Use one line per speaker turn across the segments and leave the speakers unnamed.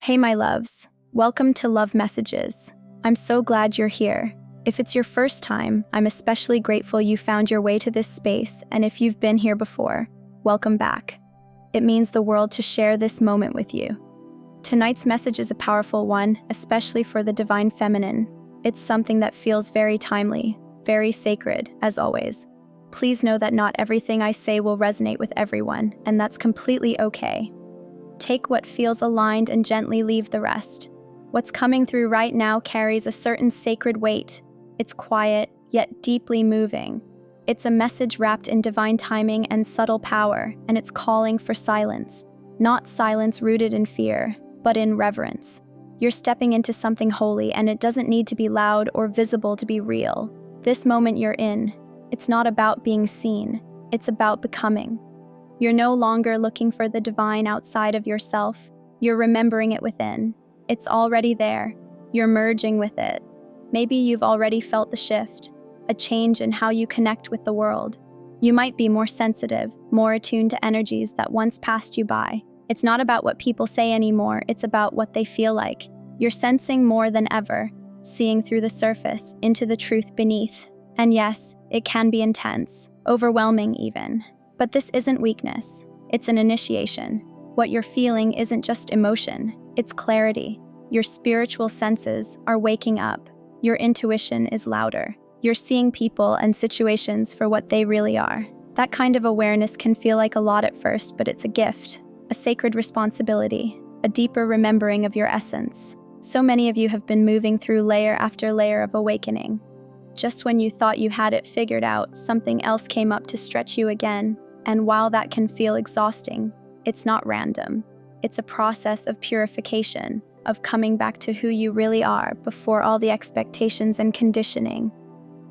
Hey, my loves. Welcome to Love Messages. I'm so glad you're here. If it's your first time, I'm especially grateful you found your way to this space, and if you've been here before, welcome back. It means the world to share this moment with you. Tonight's message is a powerful one, especially for the divine feminine. It's something that feels very timely, very sacred, as always. Please know that not everything I say will resonate with everyone, and that's completely okay. Take what feels aligned and gently leave the rest. What's coming through right now carries a certain sacred weight. It's quiet, yet deeply moving. It's a message wrapped in divine timing and subtle power, and it's calling for silence. Not silence rooted in fear, but in reverence. You're stepping into something holy, and it doesn't need to be loud or visible to be real. This moment you're in, it's not about being seen, it's about becoming. You're no longer looking for the divine outside of yourself. You're remembering it within. It's already there. You're merging with it. Maybe you've already felt the shift, a change in how you connect with the world. You might be more sensitive, more attuned to energies that once passed you by. It's not about what people say anymore, it's about what they feel like. You're sensing more than ever, seeing through the surface, into the truth beneath. And yes, it can be intense, overwhelming even. But this isn't weakness, it's an initiation. What you're feeling isn't just emotion, it's clarity. Your spiritual senses are waking up. Your intuition is louder. You're seeing people and situations for what they really are. That kind of awareness can feel like a lot at first, but it's a gift, a sacred responsibility, a deeper remembering of your essence. So many of you have been moving through layer after layer of awakening. Just when you thought you had it figured out, something else came up to stretch you again. And while that can feel exhausting, it's not random. It's a process of purification, of coming back to who you really are before all the expectations and conditioning.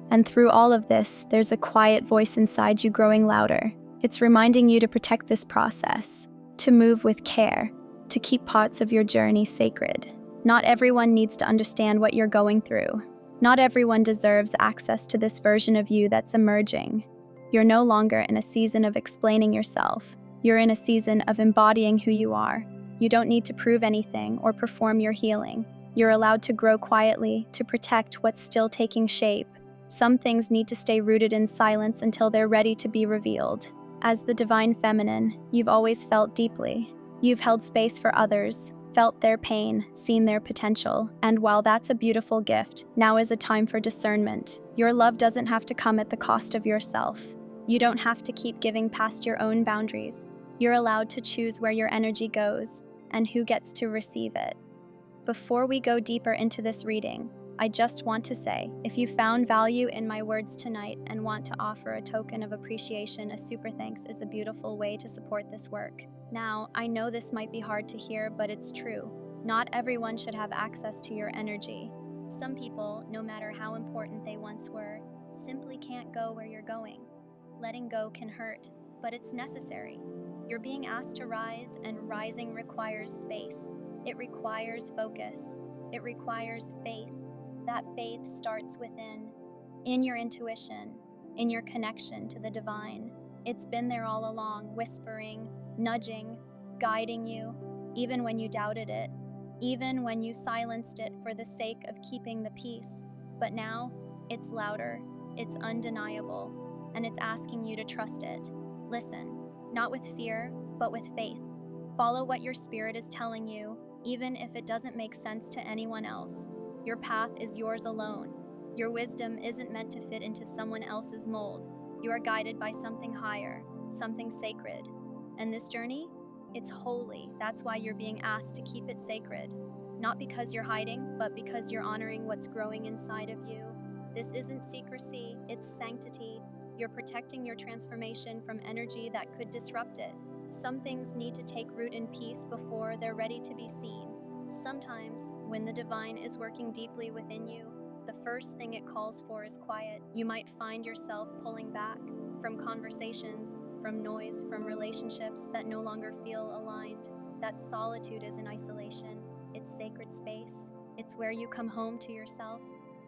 And through all of this, there's a quiet voice inside you growing louder. It's reminding you to protect this process, to move with care, to keep parts of your journey sacred. Not everyone needs to understand what you're going through. Not everyone deserves access to this version of you that's emerging. You're no longer in a season of explaining yourself. You're in a season of embodying who you are. You don't need to prove anything or perform your healing. You're allowed to grow quietly, to protect what's still taking shape. Some things need to stay rooted in silence until they're ready to be revealed. As the divine feminine, you've always felt deeply. You've held space for others, felt their pain, seen their potential, and while that's a beautiful gift, now is a time for discernment. Your love doesn't have to come at the cost of yourself. You don't have to keep giving past your own boundaries. You're allowed to choose where your energy goes and who gets to receive it. Before we go deeper into this reading, I just want to say, if you found value in my words tonight and want to offer a token of appreciation, a super thanks is a beautiful way to support this work. Now, I know this might be hard to hear, but it's true. Not everyone should have access to your energy. Some people, no matter how important they once were, simply can't go where you're going. Letting go can hurt, but it's necessary. You're being asked to rise, and rising requires space. It requires focus. It requires faith. That faith starts within, in your intuition, in your connection to the divine. It's been there all along, whispering, nudging, guiding you, even when you doubted it, even when you silenced it for the sake of keeping the peace. But now, it's louder, it's undeniable, and it's asking you to trust it. Listen, not with fear, but with faith. Follow what your spirit is telling you, even if it doesn't make sense to anyone else. Your path is yours alone. Your wisdom isn't meant to fit into someone else's mold. You are guided by something higher, something sacred. And this journey, it's holy. That's why you're being asked to keep it sacred. Not because you're hiding, but because you're honoring what's growing inside of you. This isn't secrecy, it's sanctity. You're protecting your transformation from energy that could disrupt it. Some things need to take root in peace before they're ready to be seen. Sometimes, when the divine is working deeply within you, the first thing it calls for is quiet. You might find yourself pulling back from conversations, from noise, from relationships that no longer feel aligned. That solitude isn't isolation, it's sacred space. It's where you come home to yourself,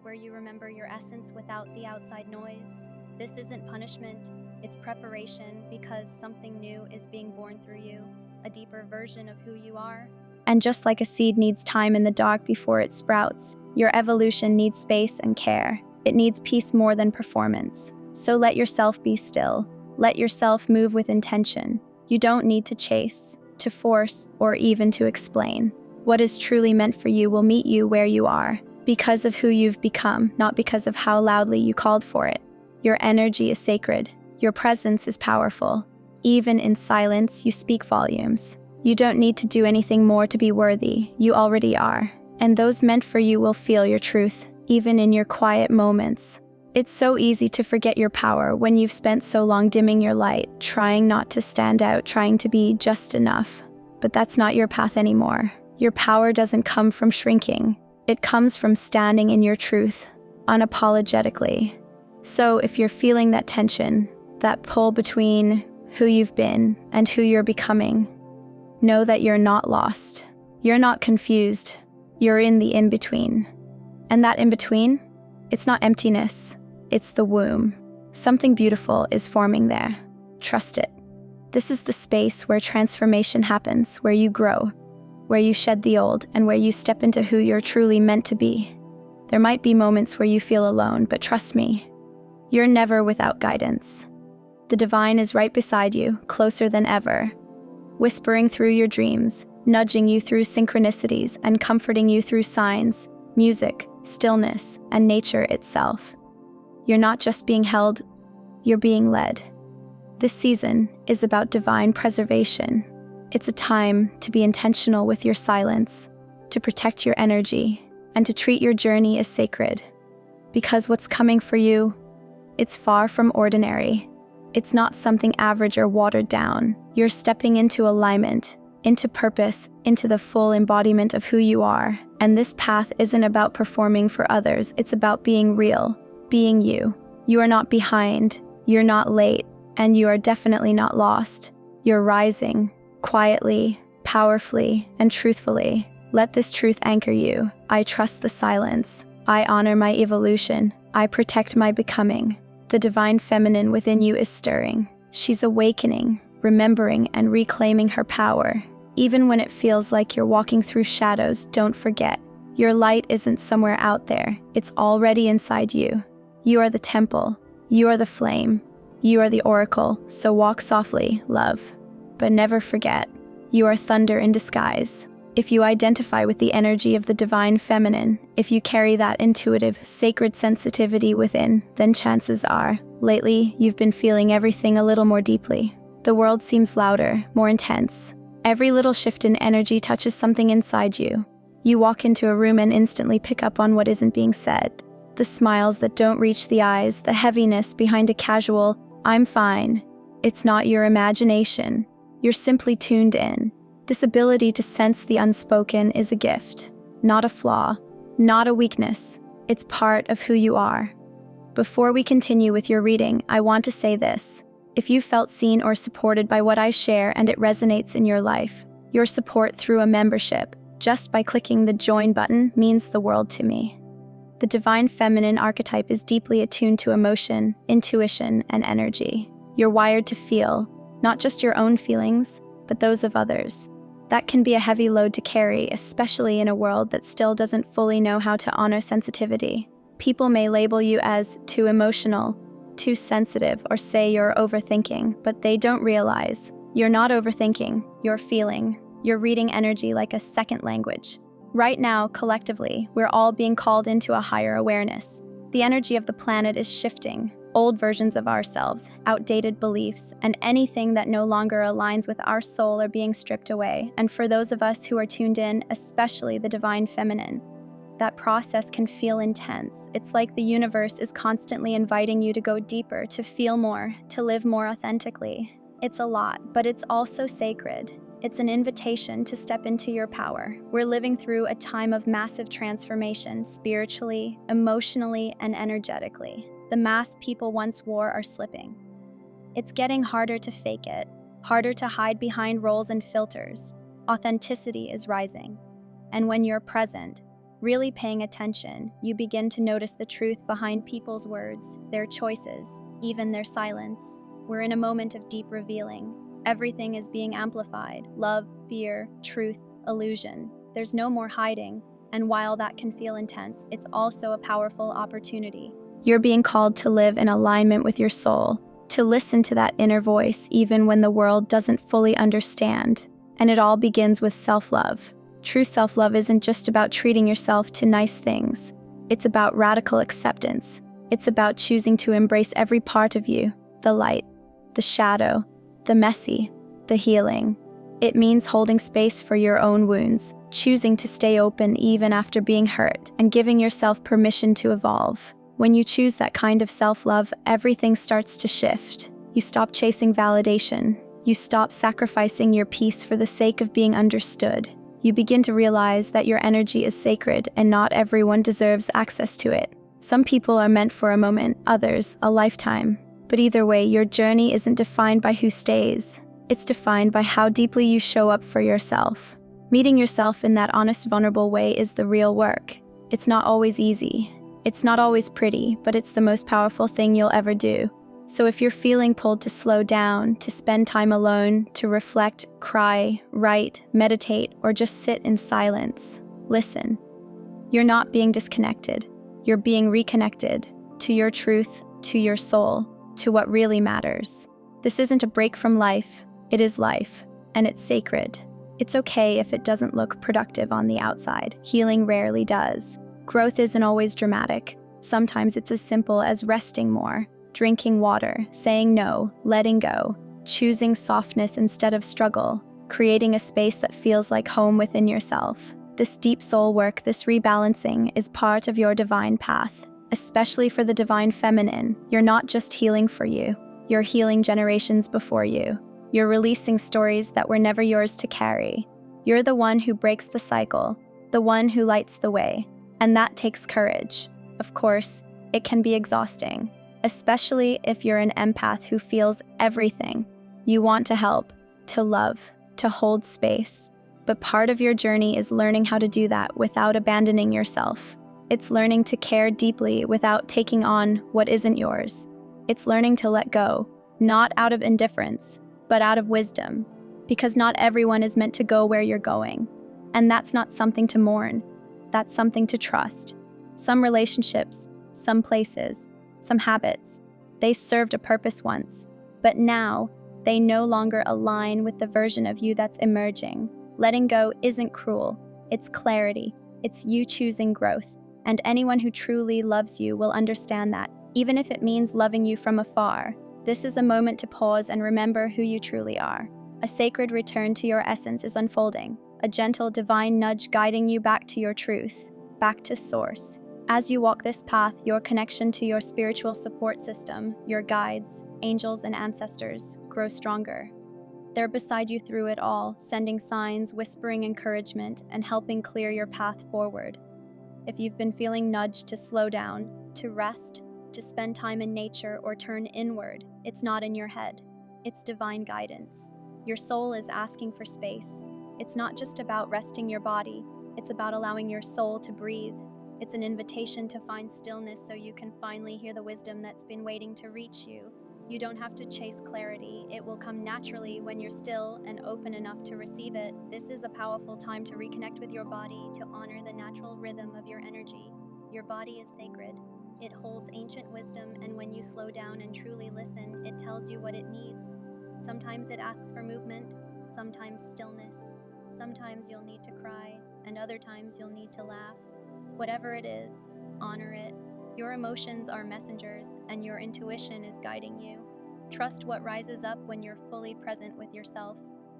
where you remember your essence without the outside noise. This isn't punishment, it's preparation, because something new is being born through you, a deeper version of who you are. And just like a seed needs time in the dark before it sprouts, your evolution needs space and care. It needs peace more than performance. So let yourself be still. Let yourself move with intention. You don't need to chase, to force, or even to explain. What is truly meant for you will meet you where you are, because of who you've become, not because of how loudly you called for it. Your energy is sacred. Your presence is powerful. Even in silence, you speak volumes. You don't need to do anything more to be worthy. You already are. And those meant for you will feel your truth, even in your quiet moments. It's so easy to forget your power when you've spent so long dimming your light, trying not to stand out, trying to be just enough. But that's not your path anymore. Your power doesn't come from shrinking. It comes from standing in your truth, unapologetically. So if you're feeling that tension, that pull between who you've been and who you're becoming, know that you're not lost. You're not confused. You're in the in-between. And that in-between, it's not emptiness, it's the womb. Something beautiful is forming there. Trust it. This is the space where transformation happens, where you grow, where you shed the old, and where you step into who you're truly meant to be. There might be moments where you feel alone, but trust me, you're never without guidance. The divine is right beside you, closer than ever, whispering through your dreams, nudging you through synchronicities, and comforting you through signs, music, stillness, and nature itself. You're not just being held, you're being led. This season is about divine preservation. It's a time to be intentional with your silence, to protect your energy, and to treat your journey as sacred. Because what's coming for you, it's far from ordinary. It's not something average or watered down. You're stepping into alignment, into purpose, into the full embodiment of who you are. And this path isn't about performing for others, it's about being real, being you. You are not behind, you're not late, and you are definitely not lost. You're rising, quietly, powerfully, and truthfully. Let this truth anchor you. I trust the silence. I honor my evolution. I protect my becoming. The divine feminine within you is stirring. She's awakening, remembering, and reclaiming her power. Even when it feels like you're walking through shadows, don't forget, your light isn't somewhere out there. It's already inside you. You are the temple. You are the flame. You are the oracle. So walk softly, love. But never forget, you are thunder in disguise. If you identify with the energy of the divine feminine, if you carry that intuitive, sacred sensitivity within, then chances are, lately, you've been feeling everything a little more deeply. The world seems louder, more intense. Every little shift in energy touches something inside you. You walk into a room and instantly pick up on what isn't being said. The smiles that don't reach the eyes, the heaviness behind a casual, "I'm fine." It's not your imagination. You're simply tuned in. This ability to sense the unspoken is a gift, not a flaw, not a weakness. It's part of who you are. Before we continue with your reading, I want to say this. If you felt seen or supported by what I share and it resonates in your life, your support through a membership, just by clicking the join button, means the world to me. The divine feminine archetype is deeply attuned to emotion, intuition, and energy. You're wired to feel, not just your own feelings, but those of others. That can be a heavy load to carry, especially in a world that still doesn't fully know how to honor sensitivity. People may label you as too emotional, too sensitive, or say you're overthinking, but they don't realize you're not overthinking, you're feeling. You're reading energy like a second language. Right now, collectively, we're all being called into a higher awareness. The energy of the planet is shifting. Old versions of ourselves, outdated beliefs, and anything that no longer aligns with our soul are being stripped away. And for those of us who are tuned in, especially the divine feminine, that process can feel intense. It's like the universe is constantly inviting you to go deeper, to feel more, to live more authentically. It's a lot, but it's also sacred. It's an invitation to step into your power. We're living through a time of massive transformation, spiritually, emotionally, and energetically. The masks people once wore are slipping. It's getting harder to fake it, harder to hide behind roles and filters. Authenticity is rising. And when you're present, really paying attention, you begin to notice the truth behind people's words, their choices, even their silence. We're in a moment of deep revealing. Everything is being amplified: love, fear, truth, illusion. There's no more hiding, and while that can feel intense, it's also a powerful opportunity. You're being called to live in alignment with your soul, to listen to that inner voice even when the world doesn't fully understand. And it all begins with self-love. True self-love isn't just about treating yourself to nice things. It's about radical acceptance. It's about choosing to embrace every part of you, the light, the shadow, the messy, the healing. It means holding space for your own wounds, choosing to stay open even after being hurt, and giving yourself permission to evolve. When you choose that kind of self-love, everything starts to shift. You stop chasing validation. You stop sacrificing your peace for the sake of being understood. You begin to realize that your energy is sacred and not everyone deserves access to it. Some people are meant for a moment, others a lifetime. But either way, your journey isn't defined by who stays. It's defined by how deeply you show up for yourself. Meeting yourself in that honest, vulnerable way is the real work. It's not always easy. It's not always pretty, but it's the most powerful thing you'll ever do. So if you're feeling pulled to slow down, to spend time alone, to reflect, cry, write, meditate, or just sit in silence, listen. You're not being disconnected. You're being reconnected to your truth, to your soul, to what really matters. This isn't a break from life. It is life, and it's sacred. It's okay if it doesn't look productive on the outside. Healing rarely does. Growth isn't always dramatic. Sometimes it's as simple as resting more, drinking water, saying no, letting go, choosing softness instead of struggle, creating a space that feels like home within yourself. This deep soul work, this rebalancing, is part of your divine path. Especially for the divine feminine, you're not just healing for you. You're healing generations before you. You're releasing stories that were never yours to carry. You're the one who breaks the cycle, the one who lights the way. And that takes courage. Of course, it can be exhausting, especially if you're an empath who feels everything. You want to help, to love, to hold space. But part of your journey is learning how to do that without abandoning yourself. It's learning to care deeply without taking on what isn't yours. It's learning to let go, not out of indifference, but out of wisdom. Because not everyone is meant to go where you're going. And that's not something to mourn. That's something to trust. Some relationships, some places, some habits, they served a purpose once, but now they no longer align with the version of you that's emerging. Letting go isn't cruel. It's clarity. It's you choosing growth. And anyone who truly loves you will understand that, even if it means loving you from afar. This is a moment to pause and remember who you truly are. A sacred return to your essence is unfolding. A gentle divine nudge guiding you back to your truth, back to source. As you walk this path, your connection to your spiritual support system, your guides, angels, and ancestors grow stronger. They're beside you through it all, sending signs, whispering encouragement, and helping clear your path forward. If you've been feeling nudged to slow down, to rest, to spend time in nature, or turn inward, it's not in your head. It's divine guidance. Your soul is asking for space. It's not just about resting your body, it's about allowing your soul to breathe. It's an invitation to find stillness so you can finally hear the wisdom that's been waiting to reach you. You don't have to chase clarity. It will come naturally when you're still and open enough to receive it. This is a powerful time to reconnect with your body, to honor the natural rhythm of your energy. Your body is sacred. It holds ancient wisdom, and when you slow down and truly listen, it tells you what it needs. Sometimes it asks for movement, sometimes stillness. Sometimes you'll need to cry, and other times you'll need to laugh. Whatever it is, honor it. Your emotions are messengers, and your intuition is guiding you. Trust what rises up when you're fully present with yourself.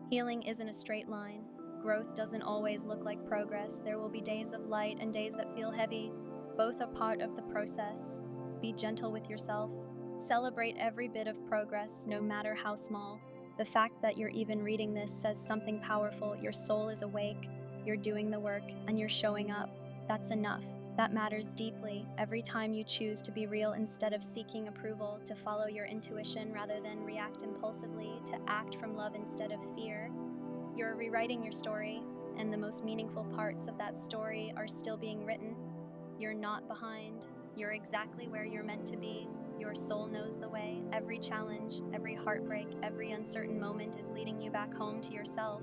Healing isn't a straight line. Growth doesn't always look like progress. There will be days of light and days that feel heavy. Both are part of the process. Be gentle with yourself. Celebrate every bit of progress, no matter how small. The fact that you're even reading this says something powerful. Your soul is awake, you're doing the work, and you're showing up. That's enough. That matters deeply. Every time you choose to be real instead of seeking approval, to follow your intuition rather than react impulsively, to act from love instead of fear, you're rewriting your story, and the most meaningful parts of that story are still being written. You're not behind. You're exactly where you're meant to be. Your soul knows the way. Every challenge, every heartbreak, every uncertain moment is leading you back home to yourself.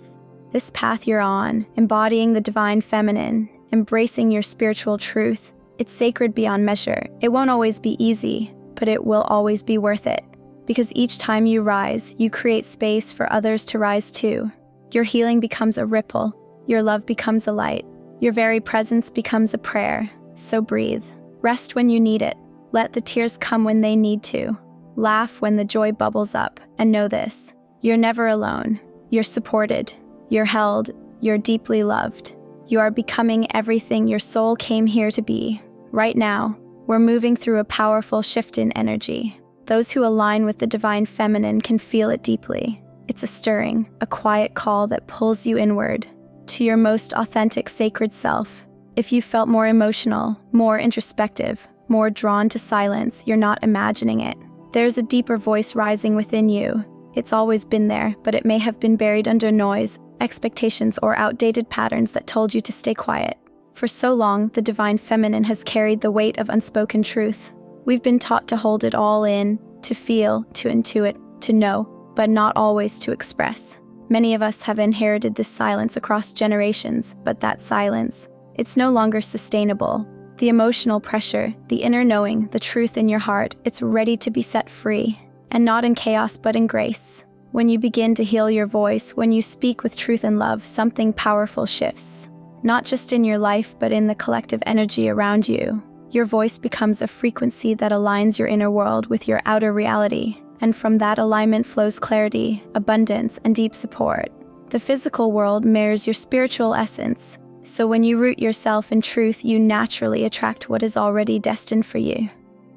This path you're on, embodying the divine feminine, embracing your spiritual truth, it's sacred beyond measure. It won't always be easy, but it will always be worth it. Because each time you rise, you create space for others to rise too. Your healing becomes a ripple. Your love becomes a light. Your very presence becomes a prayer. So breathe. Rest when you need it. Let the tears come when they need to. Laugh when the joy bubbles up. And know this: you're never alone. You're supported. You're held. You're deeply loved. You are becoming everything your soul came here to be. Right now, we're moving through a powerful shift in energy. Those who align with the divine feminine can feel it deeply. It's a stirring, a quiet call that pulls you inward, to your most authentic sacred self. If you felt more emotional, more introspective, more drawn to silence, you're not imagining it. There's a deeper voice rising within you. It's always been there, but it may have been buried under noise, expectations, or outdated patterns that told you to stay quiet. For so long, the divine feminine has carried the weight of unspoken truth. We've been taught to hold it all in, to feel, to intuit, to know, but not always to express. Many of us have inherited this silence across generations, but that silence, it's no longer sustainable. The emotional pressure, the inner knowing, the truth in your heart, it's ready to be set free. And not in chaos, but in grace. When you begin to heal your voice, when you speak with truth and love, something powerful shifts. Not just in your life, but in the collective energy around you. Your voice becomes a frequency that aligns your inner world with your outer reality, and from that alignment flows clarity, abundance, and deep support. The physical world mirrors your spiritual essence, so when you root yourself in truth, you naturally attract what is already destined for you.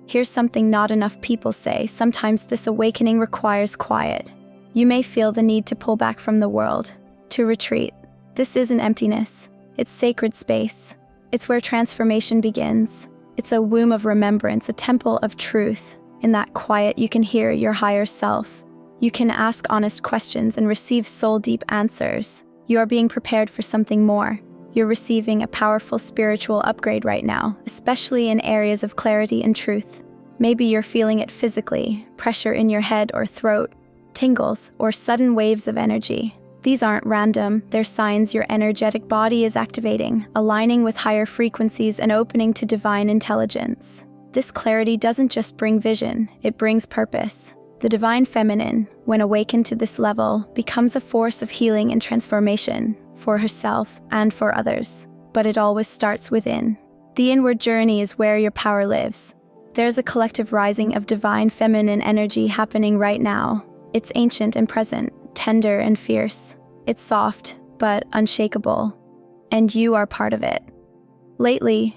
Here's something not enough people say: sometimes this awakening requires quiet. You may feel the need to pull back from the world, to retreat. This isn't emptiness, it's sacred space. It's where transformation begins. It's a womb of remembrance, a temple of truth. In that quiet, you can hear your higher self. You can ask honest questions and receive soul-deep answers. You are being prepared for something more. You're receiving a powerful spiritual upgrade right now, especially in areas of clarity and truth. Maybe you're feeling it physically, pressure in your head or throat, tingles, or sudden waves of energy. These aren't random, they're signs your energetic body is activating, aligning with higher frequencies and opening to divine intelligence. This clarity doesn't just bring vision, it brings purpose. The divine feminine, when awakened to this level, becomes a force of healing and transformation for herself and for others. But it always starts within. The inward journey is where your power lives. There's a collective rising of divine feminine energy happening right now. It's ancient and present, tender and fierce. It's soft, but unshakable. And you are part of it. Lately,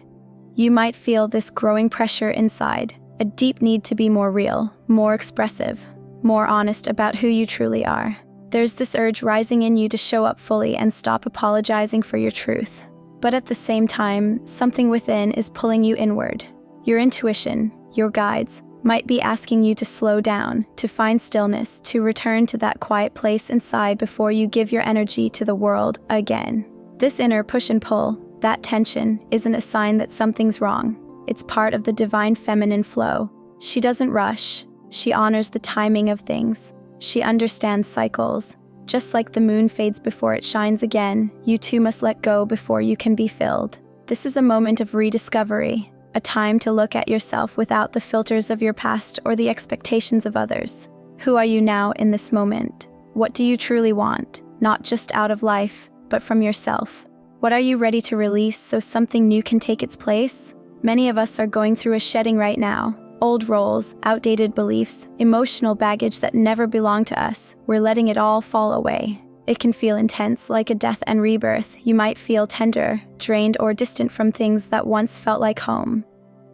you might feel this growing pressure inside, a deep need to be more real, more expressive, more honest about who you truly are. There's this urge rising in you to show up fully and stop apologizing for your truth. But at the same time, something within is pulling you inward. Your intuition, your guides, might be asking you to slow down, to find stillness, to return to that quiet place inside before you give your energy to the world again. This inner push and pull, that tension, isn't a sign that something's wrong. It's part of the divine feminine flow. She doesn't rush. She honors the timing of things. She understands cycles. Just like the moon fades before it shines again, you too must let go before you can be filled. This is a moment of rediscovery. A time to look at yourself without the filters of your past or the expectations of others. Who are you now in this moment? What do you truly want? Not just out of life, but from yourself. What are you ready to release so something new can take its place? Many of us are going through a shedding right now. Old roles, outdated beliefs, emotional baggage that never belonged to us. We're letting it all fall away. It can feel intense, like a death and rebirth. You might feel tender, drained, or distant from things that once felt like home.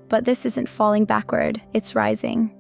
But this isn't falling backward, it's rising.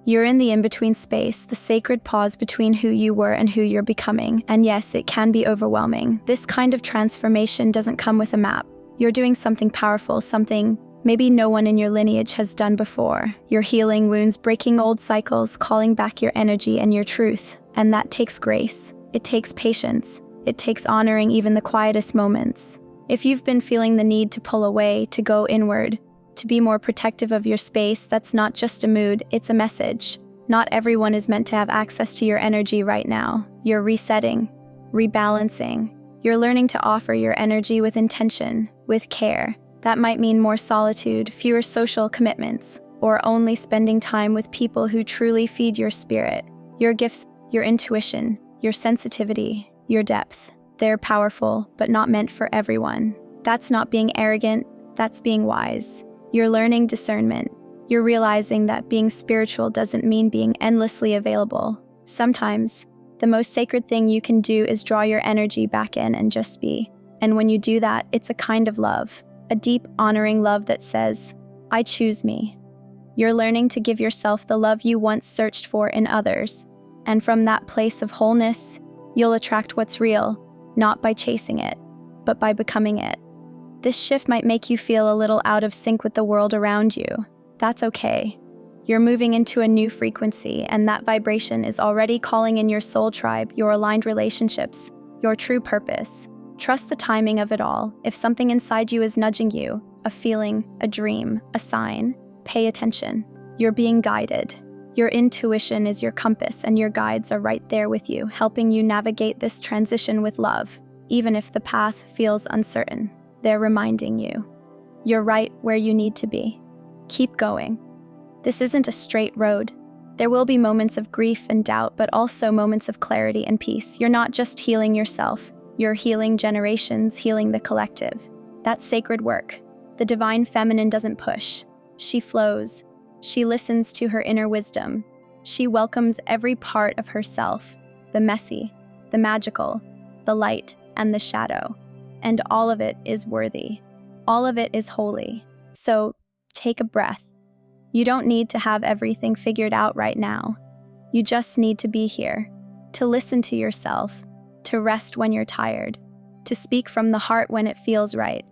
You're in the in-between space, the sacred pause between who you were and who you're becoming. And yes, it can be overwhelming. This kind of transformation doesn't come with a map. You're doing something powerful, something maybe no one in your lineage has done before. You're healing wounds, breaking old cycles, calling back your energy and your truth. And that takes grace. It takes patience. It takes honoring even the quietest moments. If you've been feeling the need to pull away, to go inward, to be more protective of your space, that's not just a mood, it's a message. Not everyone is meant to have access to your energy right now. You're resetting, rebalancing, You're learning to offer your energy with intention, with care. That might mean more solitude, fewer social commitments, or only spending time with people who truly feed your spirit. Your gifts, your intuition, your sensitivity, your depth. They're powerful, but not meant for everyone. That's not being arrogant, that's being wise. You're learning discernment. You're realizing that being spiritual doesn't mean being endlessly available. Sometimes, the most sacred thing you can do is draw your energy back in and just be. And when you do that, it's a kind of love, a deep, honoring love that says, I choose me. You're learning to give yourself the love you once searched for in others. And from that place of wholeness, you'll attract what's real, not by chasing it, but by becoming it. This shift might make you feel a little out of sync with the world around you. That's okay. You're moving into a new frequency, and that vibration is already calling in your soul tribe, your aligned relationships, your true purpose. Trust the timing of it all. If something inside you is nudging you, a feeling, a dream, a sign, pay attention. You're being guided. Your intuition is your compass, and your guides are right there with you, helping you navigate this transition with love. Even if the path feels uncertain, they're reminding you, you're right where you need to be. Keep going. This isn't a straight road. There will be moments of grief and doubt, but also moments of clarity and peace. You're not just healing yourself, you're healing generations, healing the collective. That's sacred work. The divine feminine doesn't push. She flows. She listens to her inner wisdom. She welcomes every part of herself, the messy, the magical, the light, and the shadow. And all of it is worthy. All of it is holy. So take a breath. You don't need to have everything figured out right now. You just need to be here, to listen to yourself, to rest when you're tired, to speak from the heart when it feels right,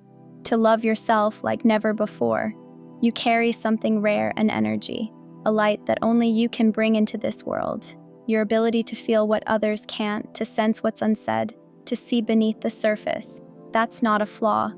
to love yourself like never before. You carry something rare and energy, a light that only you can bring into this world. Your ability to feel what others can't, to sense what's unsaid, to see beneath the surface. That's not a flaw.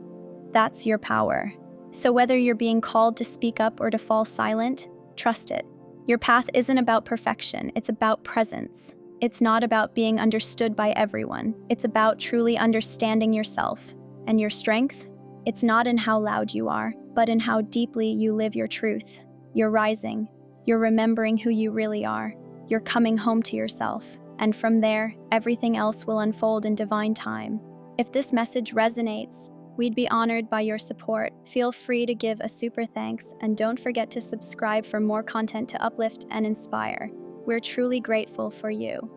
That's your power. So whether you're being called to speak up or to fall silent, trust it. Your path isn't about perfection, it's about presence. It's not about being understood by everyone. It's about truly understanding yourself. And your strength? It's not in how loud you are, but in how deeply you live your truth. You're rising. You're remembering who you really are. You're coming home to yourself. And from there, everything else will unfold in divine time. If this message resonates, we'd be honored by your support. Feel free to give a super thanks, and don't forget to subscribe for more content to uplift and inspire. We're truly grateful for you.